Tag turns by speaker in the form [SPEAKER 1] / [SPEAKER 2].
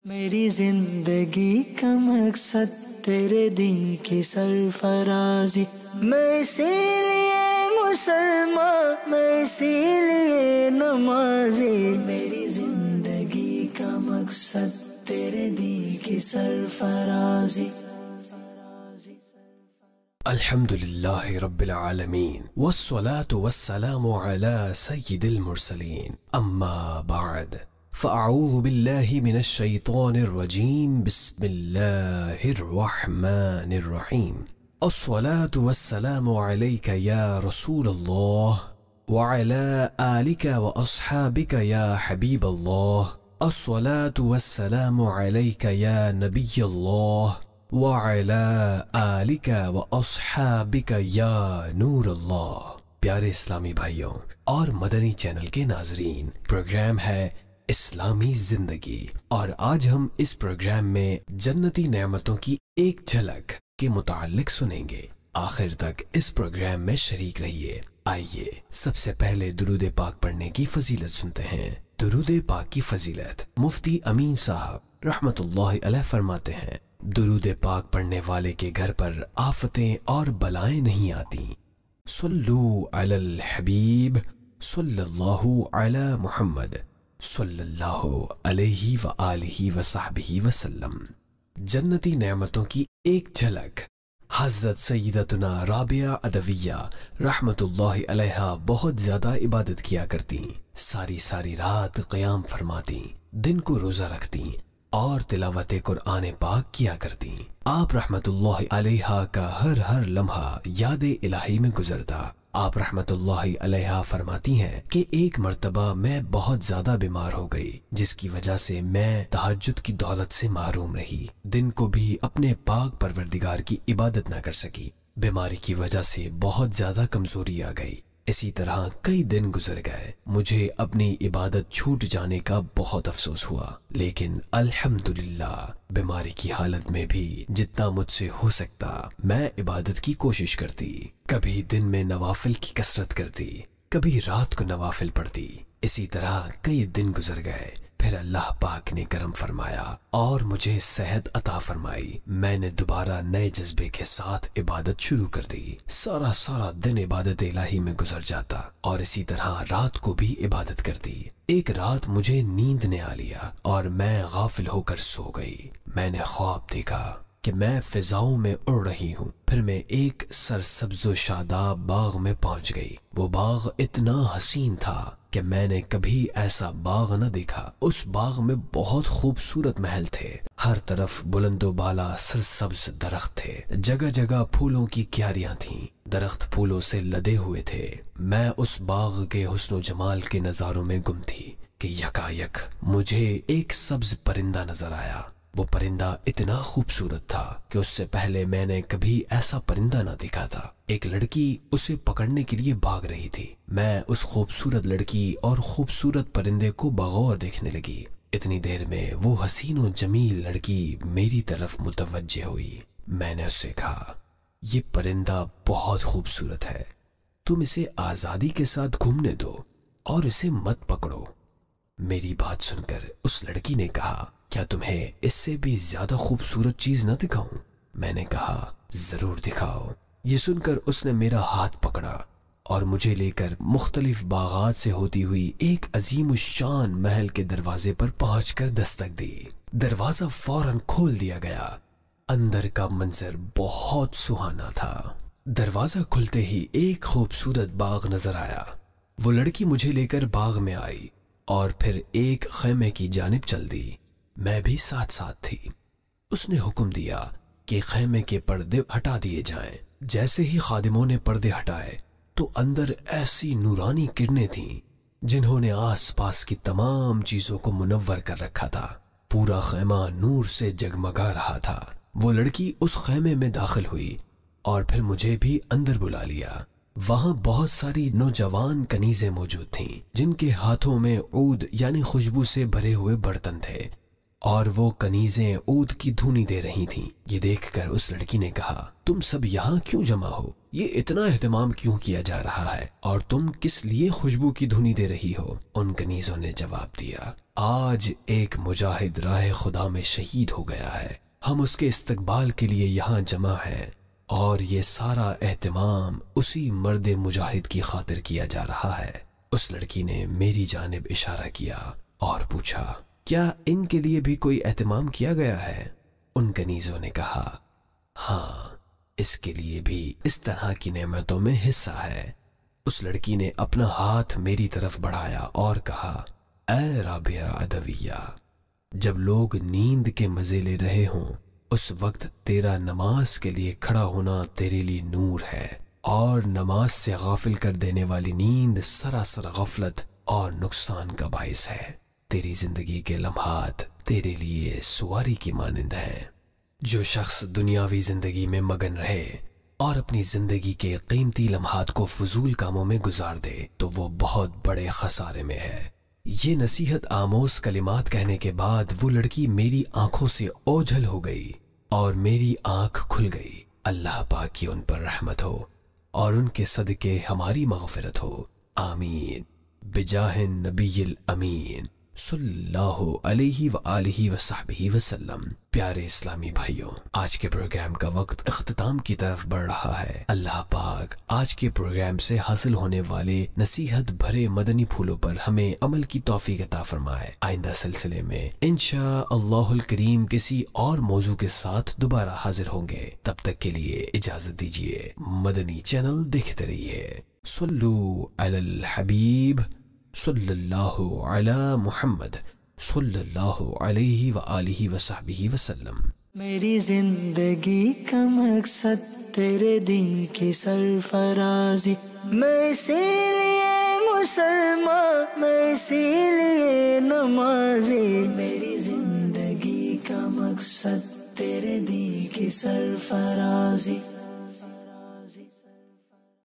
[SPEAKER 1] میری زندگی کا مقصد تیرے دین کی سرفرازی، میں اسی لیے مسلمان، میں اسی لیے نمازی۔ میری زندگی کا مقصد تیرے دین کی سرفرازی۔
[SPEAKER 2] الحمد للہ رب العالمین والصلاة والسلام على سید المرسلین، اما بعد فاعوذ باللہ من الشیطان الرجیم، بسم اللہ الرحمن الرحیم۔ الصلاة والسلام علیک یا رسول اللہ وعلى آلک واصحابک یا حبیب اللہ۔ الصلاة والسلام علیک یا نبی اللہ وعلى آلک واصحابک یا نور اللہ۔ پیارے اسلامی بھائیوں اور مدنی چینل کے ناظرین، پروگرام ہے اسلامی زندگی، اور آج ہم اس پروگرام میں جنتی نعمتوں کی ایک جھلک کے متعلق سنیں گے۔ آخر تک اس پروگرام میں شریک رہیے۔ آئیے سب سے پہلے درود پاک پڑھنے کی فضیلت سنتے ہیں۔ درود پاک کی فضیلت مفتی امین صاحب رحمت اللہ علیہ فرماتے ہیں، درود پاک پڑھنے والے کے گھر پر آفتیں اور بلائیں نہیں آتی۔ صلو علی الحبیب صلی اللہ علی محمد صلی اللہ علیہ وآلہ وصحبہ وسلم۔ جنتی نعمتوں کی ایک جھلک۔ حضرت سیدتنا رابعہ ادویہ رحمت اللہ علیہ بہت زیادہ عبادت کیا کرتی، ساری رات قیام فرماتی، دن کو روزہ رکھتی اور تلاوت قرآن پاک کیا کرتی۔ آپ رحمت اللہ علیہ کا ہر لمحہ یاد الہی میں گزرتا۔ آپ رحمت اللہ علیہ فرماتی ہیں کہ ایک مرتبہ میں بہت زیادہ بیمار ہو گئی، جس کی وجہ سے میں تہجد کی دولت سے محروم رہی، دن کو بھی اپنے پاک پروردگار کی عبادت نہ کر سکی۔ بیماری کی وجہ سے بہت زیادہ کمزوری آ گئی۔ اسی طرح کئی دن گزر گئے، مجھے اپنی عبادت چھوٹ جانے کا بہت افسوس ہوا، لیکن الحمدللہ بیماری کی حالت میں بھی جتنا مجھ سے ہو سکتا میں عبادت کی کوشش کرتی۔ کبھی دن میں نوافل کی کثرت کرتی، کبھی رات کو نوافل پڑھتی۔ اسی طرح کئی دن گزر گئے، پھر اللہ پاک نے کرم فرمایا اور مجھے صحت عطا فرمائی۔ میں نے دوبارہ نئے جذبے کے ساتھ عبادت شروع کر دی۔ سارا دن عبادت الہی میں گزر جاتا اور اسی طرح رات کو بھی عبادت کرتی۔ ایک رات مجھے نیند نے آ لیا اور میں غافل ہو کر سو گئی۔ میں نے خواب دیکھا کہ میں فضاؤں میں اڑ رہی ہوں، پھر میں ایک سرسبز و شاداب باغ میں پہنچ گئی۔ وہ باغ اتنا حسین تھا کہ میں نے کبھی ایسا باغ نہ دیکھا۔ اس باغ میں بہت خوبصورت محل تھے، ہر طرف بلند و بالا سرسبز درخت تھے، جگہ جگہ پھولوں کی کیاریاں تھیں، درخت پھولوں سے لدے ہوئے تھے۔ میں اس باغ کے حسن و جمال کے نظاروں میں گم تھی کہ یکایک مجھے ایک سبز پرندہ نظر آیا۔ وہ پرندہ اتنا خوبصورت تھا کہ اس سے پہلے میں نے کبھی ایسا پرندہ نہ دیکھا تھا۔ ایک لڑکی اسے پکڑنے کے لیے بھاگ رہی تھی۔ میں اس خوبصورت لڑکی اور خوبصورت پرندے کو بغور دیکھنے لگی۔ اتنی دیر میں وہ حسین و جمیل لڑکی میری طرف متوجہ ہوئی۔ میں نے اس سے کہا، یہ پرندہ بہت خوبصورت ہے، تم اسے آزادی کے ساتھ گھومنے دو اور اسے مت پکڑو۔ میری بات سن کر اس لڑکی نے کہا، کیا تمہیں اس سے بھی زیادہ خوبصورت چیز نہ دکھاؤں؟ میں نے کہا، ضرور دکھاؤ۔ یہ سن کر اس نے میرا ہاتھ پکڑا اور مجھے لے کر مختلف باغات سے ہوتی ہوئی ایک عظیم الشان محل کے دروازے پر پہنچ کر دستک دی۔ دروازہ فوراً کھول دیا گیا۔ اندر کا منظر بہت سہانا تھا۔ دروازہ کھلتے ہی ایک خوبصورت باغ نظر آیا۔ وہ لڑکی مجھے لے کر باغ میں آئی اور پھر ایک خیمے کی جانب چل دی۔ میں بھی ساتھ تھی۔ اس نے حکم دیا کہ خیمے کے پردے ہٹا دیے جائیں۔ جیسے ہی خادموں نے پردے ہٹائے تو اندر ایسی نورانی کرنیں تھیں جنہوں نے آس پاس کی تمام چیزوں کو منور کر رکھا تھا۔ پورا خیمہ نور سے جگمگا رہا تھا۔ وہ لڑکی اس خیمے میں داخل ہوئی اور پھر مجھے بھی اندر بلا لیا۔ وہاں بہت ساری نوجوان کنیزیں موجود تھیں جن کے ہاتھوں میں عود یعنی خوشبو سے بھرے ہوئے برتن تھے۔ اور وہ کنیزیں عود کی دھونی دے رہی تھیں۔ یہ دیکھ کر اس لڑکی نے کہا تم سب یہاں کیوں جمع ہو؟ یہ اتنا اہتمام کیوں کیا جا رہا ہے؟ اور تم کس لیے خوشبو کی دھونی دے رہی ہو؟ ان کنیزوں نے جواب دیا آج ایک مجاہد راہ خدا میں شہید ہو گیا ہے، ہم اس کے استقبال کے لیے یہاں جمع ہیں، اور یہ سارا اہتمام اسی مرد مجاہد کی خاطر کیا جا رہا ہے۔ اس لڑکی نے میری جانب اشارہ کیا اور پوچھا کیا ان کے لیے بھی کوئی اہتمام کیا گیا ہے؟ ان کنیزوں نے کہا ہاں، اس کے لیے بھی اس طرح کی نعمتوں میں حصہ ہے۔ اس لڑکی نے اپنا ہاتھ میری طرف بڑھایا اور کہا اے رابعہ عدویہ، جب لوگ نیند کے مزے لے رہے ہوں اس وقت تیرا نماز کے لیے کھڑا ہونا تیرے لیے نور ہے، اور نماز سے غافل کر دینے والی نیند سراسر غفلت اور نقصان کا باعث ہے۔ تیری زندگی کے لمحات تیرے لیے سواری کی مانند ہیں۔ جو شخص دنیاوی زندگی میں مگن رہے اور اپنی زندگی کے قیمتی لمحات کو فضول کاموں میں گزار دے تو وہ بہت بڑے خسارے میں ہے۔ یہ نصیحت آموز کلمات کہنے کے بعد وہ لڑکی میری آنکھوں سے اوجھل ہو گئی اور میری آنکھ کھل گئی۔ اللہ پاک کی ان پر رحمت ہو اور ان کے صدقے ہماری مغفرت ہو، آمین، بجاہ النبی الامین صلی اللہ علیہ وآلہ وصحبہ وسلم۔ پیارے اسلامی بھائیوں، آج کے پروگرام کا وقت اختتام کی طرف بڑھ رہا ہے۔ اللہ پاک آج کے پروگرام سے حاصل ہونے والے نصیحت بھرے مدنی پھولوں پر ہمیں عمل کی توفیق عطا فرمائے۔ آئندہ سلسلے میں انشاءاللہ الکریم کسی اور موضوع کے ساتھ دوبارہ حاضر ہوں گے۔ تب تک کے لیے اجازت دیجیے، مدنی چینل دیکھتے رہیے۔ صلو علی الحبیب صلی اللہ علی محمد صلی اللہ علیہ وآلہ وصحبہ وسلم۔
[SPEAKER 1] میری زندگی کا مقصد تیرے دین کی سرفرازی، میں اسی لیے مسلمان، میں اسی لیے نمازی۔ میری زندگی کا مقصد تیرے دین کی سرفرازی۔